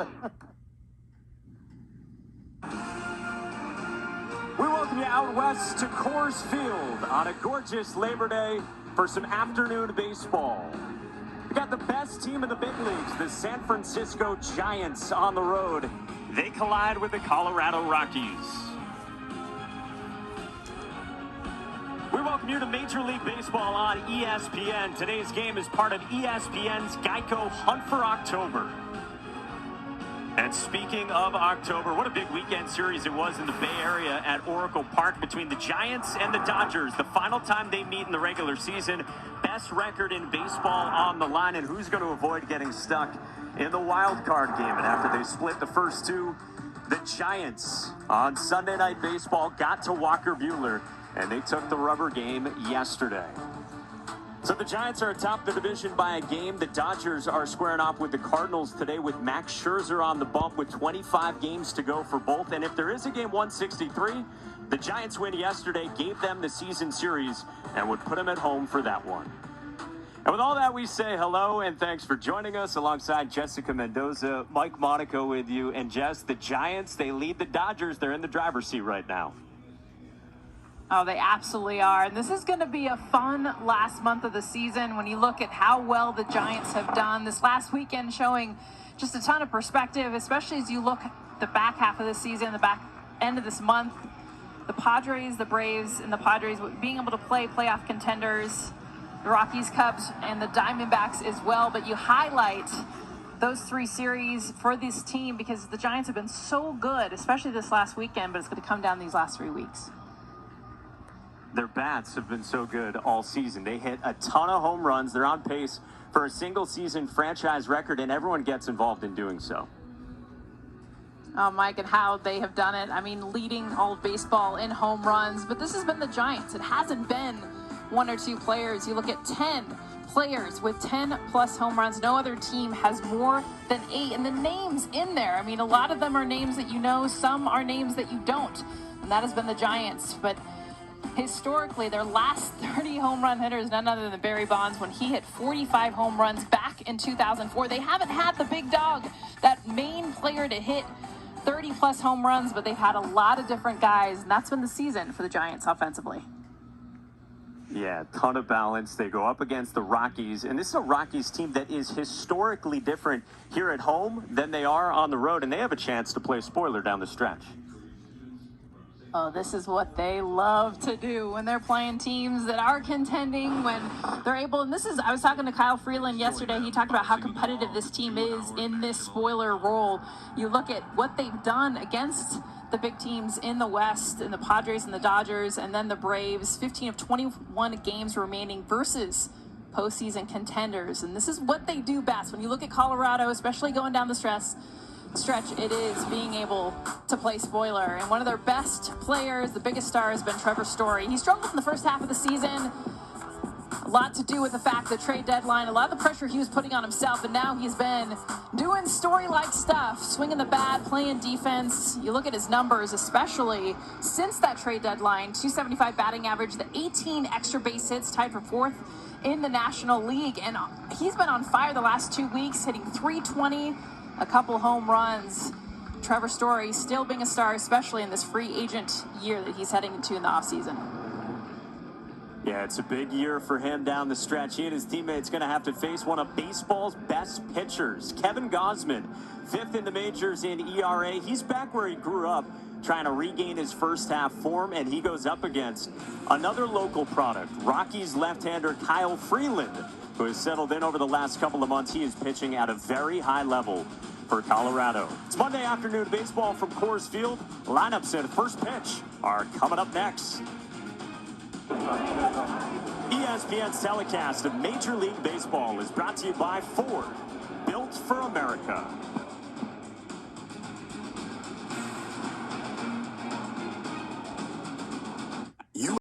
We welcome you out west to Coors Field on a gorgeous Labor Day for some afternoon baseball. We got the best team in the big leagues, the San Francisco Giants, on the road. They collide with the Colorado Rockies. We welcome you to Major League Baseball on ESPN. Today's game is part of ESPN's Geico Hunt for October. And speaking of October, what a big weekend series it was in the Bay Area at Oracle Park between the Giants and the Dodgers. The final time they meet in the regular season, best record in baseball on the line, and who's going to avoid getting stuck in the wild card game? And after they split the first two, the Giants on Sunday Night Baseball got to Walker Buehler, and they took the rubber game yesterday. So the Giants are atop the division by a game. The Dodgers are squaring off with the Cardinals today with Max Scherzer on the bump with 25 games to go for both. And if there is a game 163, the Giants win yesterday gave them the season series and would put them at home for that one. And with all that, we say hello and thanks for joining us alongside Jessica Mendoza, Mike Monaco with you. And Jess, the Giants, they lead the Dodgers. They're in the driver's seat right now. Oh, they absolutely are. And this is going to be a fun last month of the season when you look at how well the Giants have done this last weekend, showing just a ton of perspective, especially as you look at the back half of the season, the back end of this month. The Padres, the Braves, and the Padres being able to play playoff contenders, the Rockies, Cubs, and the Diamondbacks as well. But you highlight those three series for this team because the Giants have been so good, especially this last weekend, but it's going to come down these last 3 weeks. Their bats have been so good all season. They hit a ton of home runs. They're on pace for a single-season franchise record, and everyone gets involved in doing so. Oh, Mike, and how they have done it. I mean, leading all of baseball in home runs. But this has been the Giants. It hasn't been one or two players. You look at 10 players with 10-plus home runs. No other team has more than 8. And the names in there, I mean, a lot of them are names that you know. Some are names that you don't. And that has been the Giants. But historically, their last 30 home run hitters, none other than Barry Bonds, when he hit 45 home runs back in 2004. They haven't had the big dog, that main player to hit 30-plus home runs, but they've had a lot of different guys, and that's been the season for the Giants offensively. Yeah, ton of balance. They go up against the Rockies, and this is a Rockies team that is historically different here at home than they are on the road, and they have a chance to play spoiler down the stretch. Oh, this is what they love to do when they're playing teams that are contending, when they're able. And this is, I was talking to Kyle Freeland yesterday. He talked about how competitive this team is in this spoiler role. You look at what they've done against the big teams in the West, in the Padres and the Dodgers, and then the Braves. 15 of 21 games remaining versus postseason contenders. And this is what they do best. When you look at Colorado, especially going down the stretch, it is being able to play spoiler. And one of their best players, the biggest star, has been Trevor Story. He struggled in the first half of the season. A lot to do with the fact that trade deadline, a lot of the pressure he was putting on himself, and now he's been doing Story-like stuff, swinging the bat, playing defense. You look at his numbers, especially since that trade deadline, 275 batting average, the 18 extra base hits, tied for 4th in the National League. And he's been on fire the last 2 weeks, hitting .320, a couple home runs. Trevor Story still being a star, especially in this free agent year that he's heading into in the offseason. Yeah, it's a big year for him down the stretch. He and his teammates going to have to face one of baseball's best pitchers, Kevin Gausman, 5th in the majors in ERA. He's back where he grew up, trying to regain his first half form, and he goes up against another local product, Rockies left-hander Kyle Freeland, who has settled in over the last couple of months. He is pitching at a very high level for Colorado. It's Monday afternoon baseball from Coors Field. Lineups and first pitch are coming up next. ESPN's telecast of Major League Baseball is brought to you by Ford, built for America.